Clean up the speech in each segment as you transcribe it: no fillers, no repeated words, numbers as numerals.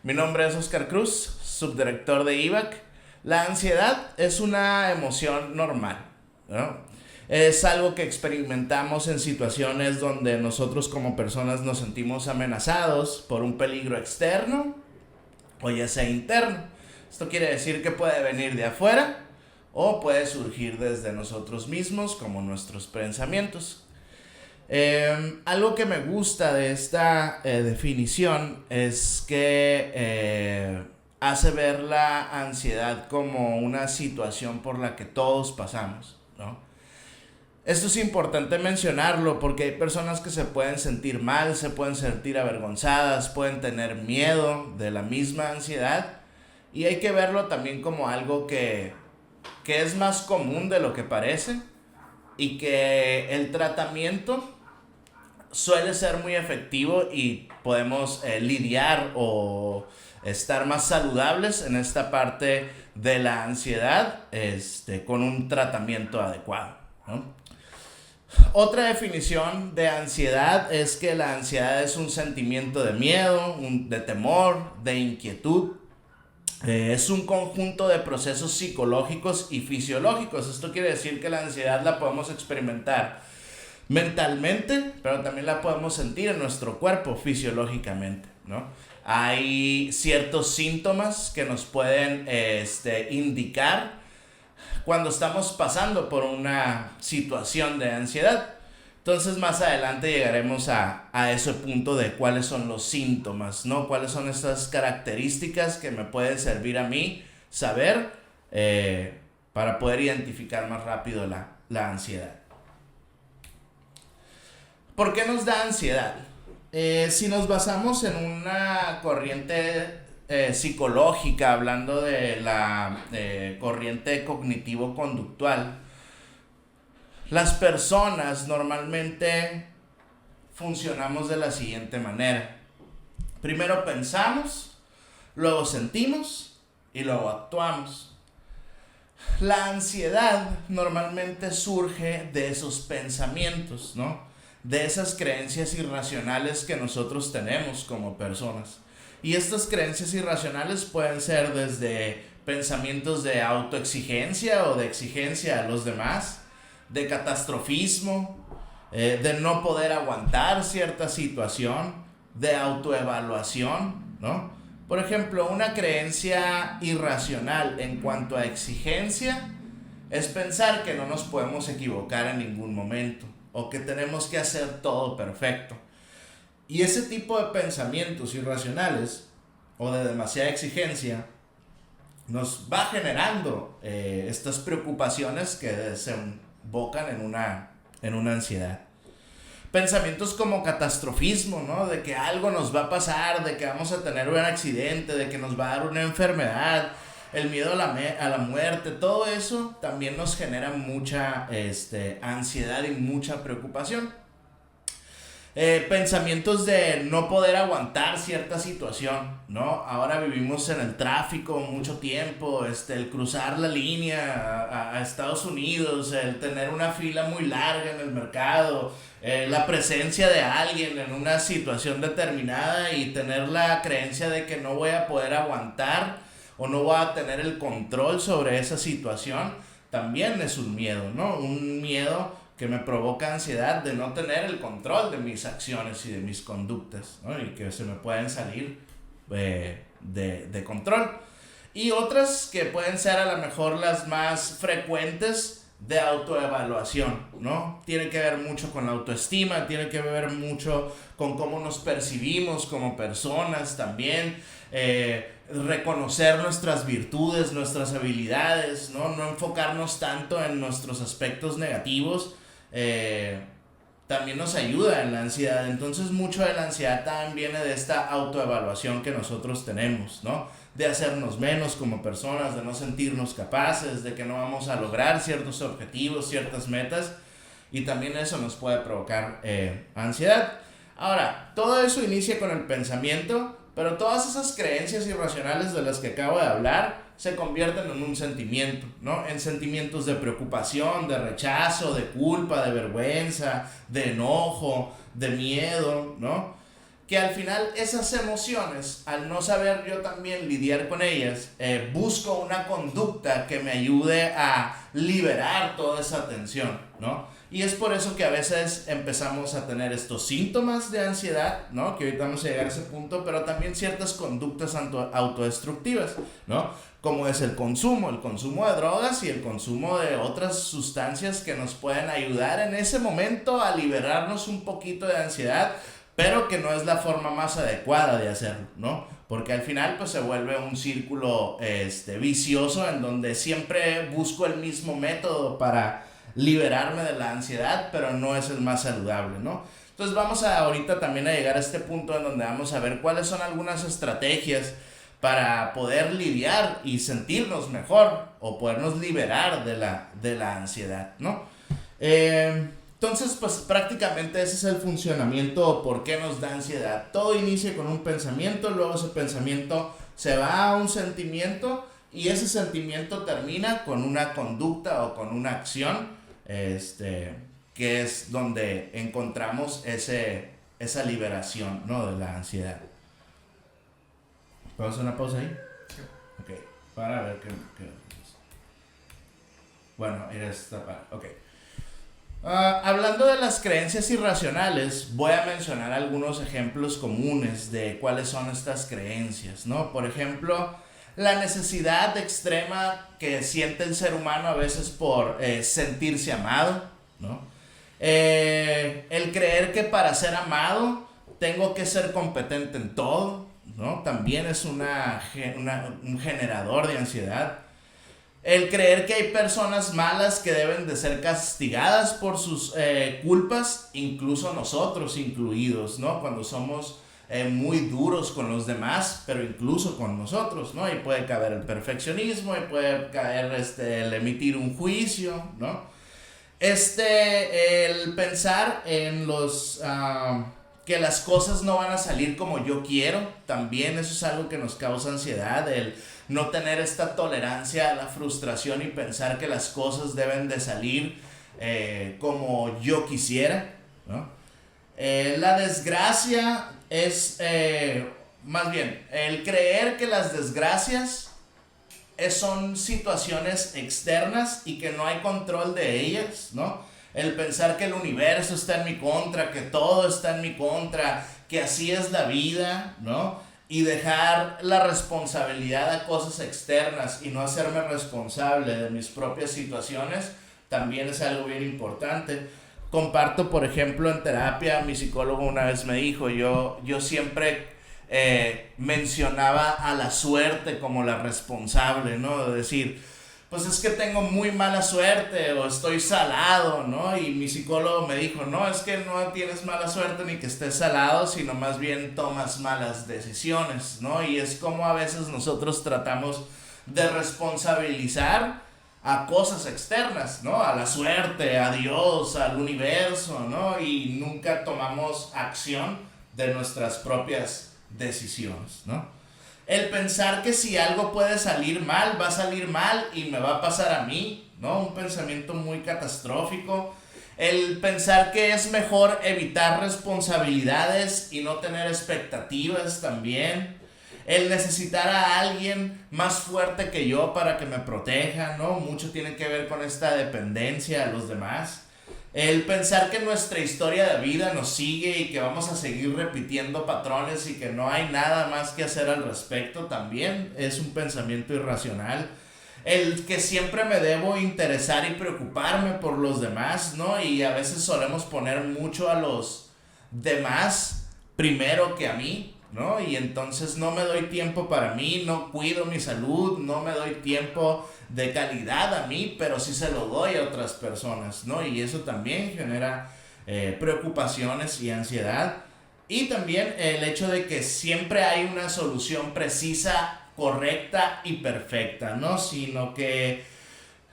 Mi nombre es Oscar Cruz, subdirector de IVAC. La ansiedad es una emoción normal, ¿no? Es algo que experimentamos en situaciones donde nosotros como personas nos sentimos amenazados por un peligro externo o ya sea interno. Esto quiere decir que puede venir de afuera o puede surgir desde nosotros mismos como nuestros pensamientos. Algo que me gusta de esta definición es que hace ver la ansiedad como una situación por la que todos pasamos, ¿no? Esto es importante mencionarlo porque hay personas que se pueden sentir mal, se pueden sentir avergonzadas, pueden tener miedo de la misma ansiedad y hay que verlo también como algo que es más común de lo que parece y que el tratamiento suele ser muy efectivo y podemos lidiar o estar más saludables en esta parte de la ansiedad con un tratamiento adecuado, ¿no? Otra definición de ansiedad es que la ansiedad es un sentimiento de miedo, de temor, de inquietud. Es un conjunto de procesos psicológicos y fisiológicos. Esto quiere decir que la ansiedad la podemos experimentar mentalmente, pero también la podemos sentir en nuestro cuerpo fisiológicamente, ¿no? Hay ciertos síntomas que nos pueden indicar cuando estamos pasando por una situación de ansiedad. Entonces más adelante llegaremos a ese punto de cuáles son los síntomas, ¿no? Cuáles son estas características que me pueden servir a mí saber para poder identificar más rápido la ansiedad. ¿Por qué nos da ansiedad? Si nos basamos en una corriente psicológica, hablando de la corriente cognitivo-conductual, las personas normalmente funcionamos de la siguiente manera. Primero pensamos, luego sentimos y luego actuamos. La ansiedad normalmente surge de esos pensamientos, ¿no? De esas creencias irracionales que nosotros tenemos como personas. Y estas creencias irracionales pueden ser desde pensamientos de autoexigencia o de exigencia a los demás, de catastrofismo, de no poder aguantar cierta situación, de autoevaluación, ¿no? Por ejemplo, una creencia irracional en cuanto a exigencia es pensar que no nos podemos equivocar en ningún momento o que tenemos que hacer todo perfecto. Y ese tipo de pensamientos irracionales o de demasiada exigencia nos va generando estas preocupaciones que desembocan en una ansiedad. Pensamientos como catastrofismo, ¿no? De que algo nos va a pasar, de que vamos a tener un accidente, de que nos va a dar una enfermedad, el miedo a la muerte, todo eso también nos genera mucha ansiedad y mucha preocupación. Pensamientos de no poder aguantar cierta situación, ¿no? Ahora vivimos en el tráfico mucho tiempo, el cruzar la línea a Estados Unidos, el tener una fila muy larga en el mercado, la presencia de alguien en una situación determinada y tener la creencia de que no voy a poder aguantar o no voy a tener el control sobre esa situación, también es un miedo, ¿no? Un miedo que me provoca ansiedad de no tener el control de mis acciones y de mis conductas, ¿no? Y que se me pueden salir de control. Y otras que pueden ser a lo mejor las más frecuentes de autoevaluación, ¿no? Tiene que ver mucho con la autoestima, tiene que ver mucho con cómo nos percibimos como personas también, reconocer nuestras virtudes, nuestras habilidades, ¿no? No enfocarnos tanto en nuestros aspectos negativos, también nos ayuda en la ansiedad. Entonces mucho de la ansiedad también viene de esta autoevaluación que nosotros tenemos, ¿no? De hacernos menos como personas, de no sentirnos capaces, de que no vamos a lograr ciertos objetivos, ciertas metas, y también eso nos puede provocar ansiedad. Ahora, todo eso inicia con el pensamiento, pero todas esas creencias irracionales de las que acabo de hablar se convierten en un sentimiento, ¿no? En sentimientos de preocupación, de rechazo, de culpa, de vergüenza, de enojo, de miedo, ¿no? que al final esas emociones, al no saber yo también lidiar con ellas, busco una conducta que me ayude a liberar toda esa tensión, ¿no? Y es por eso que a veces empezamos a tener estos síntomas de ansiedad, ¿no? Que ahorita vamos a llegar a ese punto, pero también ciertas conductas autodestructivas, ¿no? Como es el consumo de drogas y el consumo de otras sustancias que nos pueden ayudar en ese momento a liberarnos un poquito de ansiedad, pero que no es la forma más adecuada de hacerlo, ¿no? Porque al final pues se vuelve un círculo vicioso en donde siempre busco el mismo método para liberarme de la ansiedad, pero no es el más saludable, ¿no? Entonces vamos a ahorita también a llegar a este punto en donde vamos a ver cuáles son algunas estrategias para poder lidiar y sentirnos mejor o podernos liberar de la ansiedad, ¿no? Entonces, pues prácticamente ese es el funcionamiento o por qué nos da ansiedad. Todo inicia con un pensamiento, luego ese pensamiento se va a un sentimiento y ese sentimiento termina con una conducta o con una acción, que es donde encontramos esa liberación, ¿no? De la ansiedad. ¿Puedo hacer una pausa ahí? Sí. Ok, para ver qué. Bueno, era esta parte. Ok. Hablando de las creencias irracionales, voy a mencionar algunos ejemplos comunes de cuáles son estas creencias, ¿no? Por ejemplo, la necesidad extrema que siente el ser humano a veces por sentirse amado, ¿no? El creer que para ser amado tengo que ser competente en todo, ¿no? También es un generador de ansiedad. El creer que hay personas malas que deben de ser castigadas por sus culpas, incluso nosotros incluidos, ¿no? Cuando somos muy duros con los demás, pero incluso con nosotros, ¿no? Y puede caber el perfeccionismo, y puede caer el emitir un juicio, ¿no? El pensar en que las cosas no van a salir como yo quiero, también eso es algo que nos causa ansiedad, el no tener esta tolerancia a la frustración y pensar que las cosas deben de salir como yo quisiera, ¿no? La desgracia es, más bien, el creer que las desgracias son situaciones externas y que no hay control de ellas, ¿no? El pensar que el universo está en mi contra, que todo está en mi contra, que así es la vida, ¿no? Y dejar la responsabilidad a cosas externas y no hacerme responsable de mis propias situaciones, también es algo bien importante. Comparto, por ejemplo, en terapia, mi psicólogo una vez me dijo, yo siempre mencionaba a la suerte como la responsable, ¿no? De decir, pues es que tengo muy mala suerte o estoy salado, ¿no? Y mi psicólogo me dijo, no, es que no tienes mala suerte ni que estés salado, sino más bien tomas malas decisiones, ¿no? Y es como a veces nosotros tratamos de responsabilizar a cosas externas, ¿no? A la suerte, a Dios, al universo, ¿no? Y nunca tomamos acción de nuestras propias decisiones, ¿no? El pensar que si algo puede salir mal, va a salir mal y me va a pasar a mí, ¿no? Un pensamiento muy catastrófico. El pensar que es mejor evitar responsabilidades y no tener expectativas también. El necesitar a alguien más fuerte que yo para que me proteja, ¿no? Mucho tiene que ver con esta dependencia a los demás. El pensar que nuestra historia de vida nos sigue y que vamos a seguir repitiendo patrones y que no hay nada más que hacer al respecto también es un pensamiento irracional. El que siempre me debo interesar y preocuparme por los demás, ¿no? Y a veces solemos poner mucho a los demás primero que a mí, ¿no? Y entonces no me doy tiempo para mí, no cuido mi salud, no me doy tiempo de calidad a mí, pero sí se lo doy a otras personas, ¿no? Y eso también genera preocupaciones y ansiedad. Y también el hecho de que siempre hay una solución precisa, correcta y perfecta, ¿no? Sino que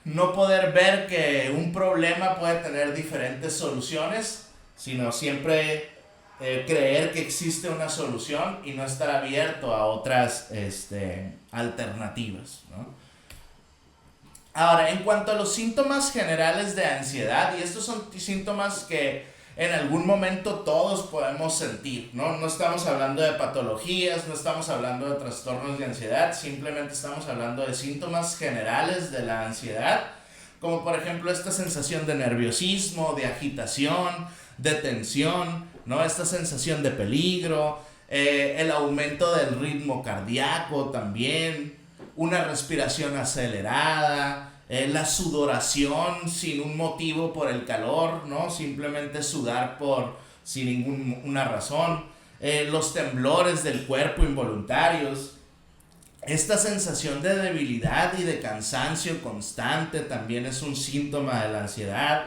no poder ver que un problema puede tener diferentes soluciones, sino siempre creer que existe una solución y no estar abierto a otras alternativas, ¿no? Ahora, en cuanto a los síntomas generales de ansiedad, y estos son síntomas que en algún momento todos podemos sentir, ¿no? No estamos hablando de patologías, no estamos hablando de trastornos de ansiedad, simplemente estamos hablando de síntomas generales de la ansiedad, como por ejemplo esta sensación de nerviosismo, de agitación, de tensión, ¿no? Esta sensación de peligro, el aumento del ritmo cardíaco también, una respiración acelerada, la sudoración sin un motivo por el calor, ¿no? Simplemente sudar sin ninguna razón, los temblores del cuerpo involuntarios, esta sensación de debilidad y de cansancio constante también es un síntoma de la ansiedad.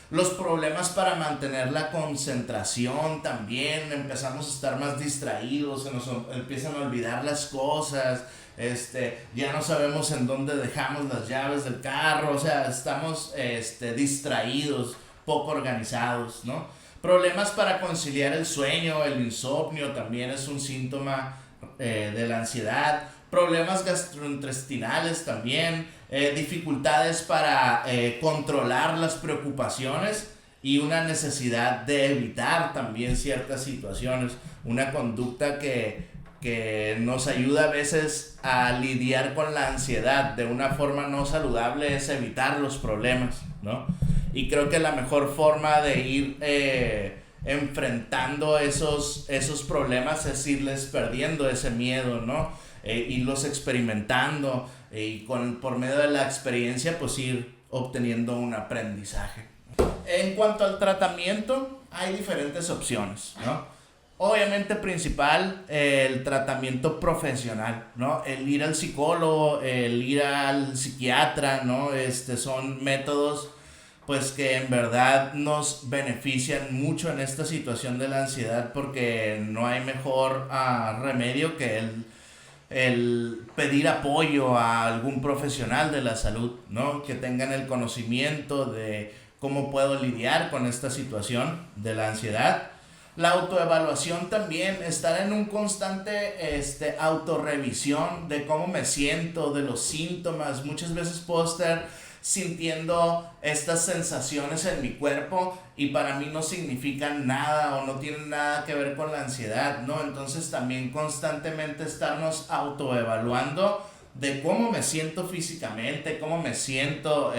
Los problemas para mantener la concentración también, empezamos a estar más distraídos, se nos empiezan a olvidar las cosas, ya no sabemos en dónde dejamos las llaves del carro, o sea, estamos distraídos, poco organizados, ¿no? Problemas para conciliar el sueño, el insomnio también es un síntoma de la ansiedad. Problemas gastrointestinales también, dificultades para controlar las preocupaciones y una necesidad de evitar también ciertas situaciones, una conducta que nos ayuda a veces a lidiar con la ansiedad de una forma no saludable es evitar los problemas, ¿no? Y creo que la mejor forma de ir enfrentando esos problemas es irles perdiendo ese miedo, ¿no? Irlos experimentando y por medio de la experiencia pues ir obteniendo un aprendizaje. En cuanto al tratamiento, hay diferentes opciones, ¿no? Obviamente principal, el tratamiento profesional, ¿no? El ir al psicólogo, el ir al psiquiatra, ¿no? Son métodos pues que en verdad nos benefician mucho en esta situación de la ansiedad porque no hay mejor remedio que el pedir apoyo a algún profesional de la salud, ¿no? Que tengan el conocimiento de cómo puedo lidiar con esta situación de la ansiedad. La autoevaluación también, estar en un constante autorrevisión de cómo me siento, de los síntomas. Muchas veces puedo estar sintiendo estas sensaciones en mi cuerpo y para mí no significan nada o no tienen nada que ver con la ansiedad, ¿no? Entonces también constantemente estarnos autoevaluando de cómo me siento físicamente, cómo me siento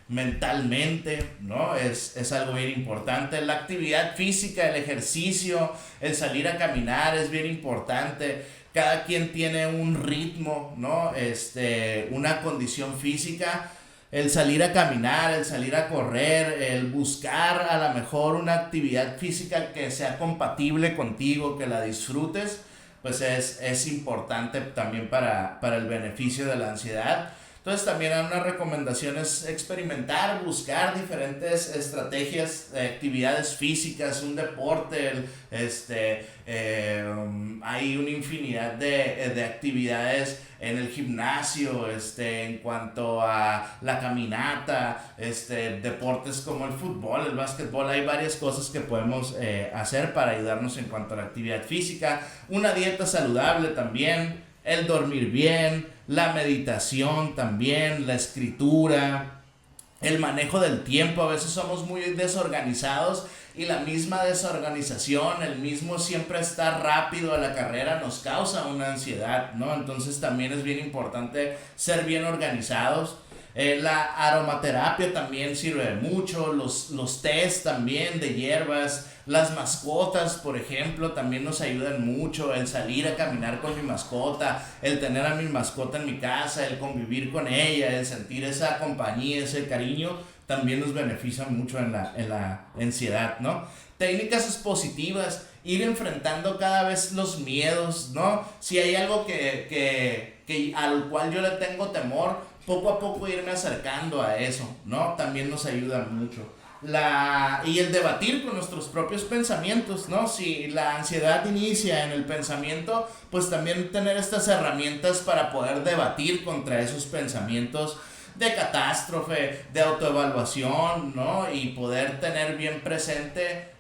mentalmente, ¿no? Es algo bien importante. La actividad física, el ejercicio, el salir a caminar es bien importante. Cada quien tiene un ritmo, ¿no? Una condición física. El salir a caminar, el salir a correr, el buscar a lo mejor una actividad física que sea compatible contigo, que la disfrutes, pues es importante también para el beneficio de la ansiedad. Entonces también una recomendación es experimentar, buscar diferentes estrategias, actividades físicas, un deporte, hay una infinidad de actividades en el gimnasio, en cuanto a la caminata, deportes como el fútbol, el básquetbol, hay varias cosas que podemos hacer para ayudarnos en cuanto a la actividad física, una dieta saludable también, el dormir bien, la meditación también, la escritura, el manejo del tiempo. A veces somos muy desorganizados y la misma desorganización, el mismo siempre estar rápido a la carrera nos causa una ansiedad, ¿no? Entonces también es bien importante ser bien organizados. La aromaterapia también sirve mucho, los tés también de hierbas, las mascotas, por ejemplo, también nos ayudan mucho, el salir a caminar con mi mascota, el tener a mi mascota en mi casa, el convivir con ella, el sentir esa compañía, ese cariño, también nos beneficia mucho en la ansiedad, ¿no? Técnicas expositivas, ir enfrentando cada vez los miedos, ¿no? Si hay algo que al cual yo le tengo temor, poco a poco irme acercando a eso, ¿no? También nos ayuda mucho. Y el debatir con nuestros propios pensamientos, ¿no? Si la ansiedad inicia en el pensamiento, pues también tener estas herramientas para poder debatir contra esos pensamientos de catástrofe, de autoevaluación, ¿no? Y poder tener bien presente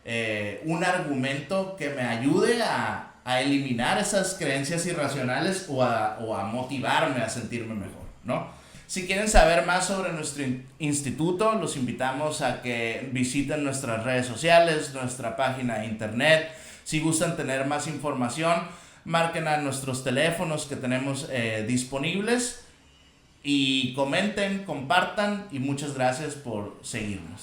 un argumento que me ayude a eliminar esas creencias irracionales o a motivarme a sentirme mejor, ¿no? Si quieren saber más sobre nuestro instituto, los invitamos a que visiten nuestras redes sociales, nuestra página de internet. Si gustan tener más información, marquen a nuestros teléfonos que tenemos disponibles y comenten, compartan y muchas gracias por seguirnos.